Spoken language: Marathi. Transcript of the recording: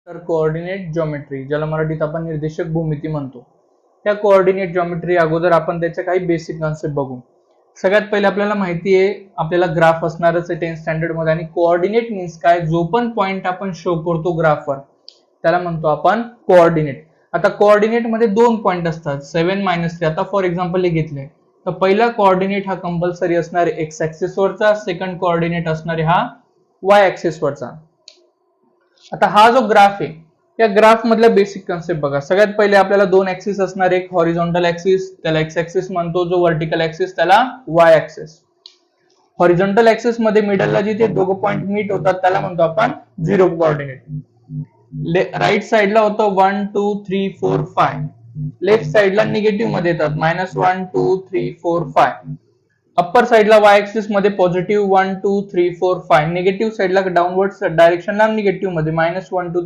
तर कोऑर्डिनेट जॉमेट्री, ज्याला मराठीत आपण निर्देशक भूमिती म्हणतो, त्या कोऑर्डिनेट जॉमेट्री अगोदर आपण त्याच्या काही बेसिक कन्सेप्ट बघू. सगळ्यात पहिले आपल्याला माहिती आहे, आपल्याला ग्राफ असणारच आहे 10th स्टँडर्ड मध्ये. आणि कोऑर्डिनेट मीन्स काय, जो पण पॉइंट आपण शो करतो ग्राफवर त्याला म्हणतो आपण कोऑर्डिनेट. आता कोऑर्डिनेट मध्ये दोन पॉइंट असतात, 7 - 3. आता फॉर एक्झाम्पल हे घेतले तर पहिला कोऑर्डिनेट हा कंपल्सरी असणार आहे एक्स ऍक्सिस वरचा, सेकंड कोऑर्डिनेट असणार आहे हा वाय ऍक्सिस वरचा. आता हा जो ग्राफ आहे, या ग्राफ मधल्या बेसिक कन्सेप्ट बघा. सगळ्यात पहिले आपल्याला दोन ऍक्सिस असणार, एक हॉरिझॉन्टल ऍक्सिस त्याला एक्स ऍक्सिस म्हणतो, जो व्हर्टिकल ऍक्सिस त्याला वाय ऍक्सिस. हॉरिझॉन्टल ऍक्सिस मध्ये मिडलला जिथे दोघं पॉइंट मीट होतात त्याला म्हणतो आपण झिरो कोऑर्डिनेट. राईट साइडला होतं 1 2 3 4 5, लेफ्ट साइडला निगेटिव्ह मध्ये येतात -1 2 3 4 5. अप्पर साइडला वाय ऍक्सिस मध्ये पॉझिटिव्ह 1 2 3 4 5, निगेटिव्ह साइडला डाउनवर्ड डायरेक्शनला निगेटिव्ह मध्ये -1 2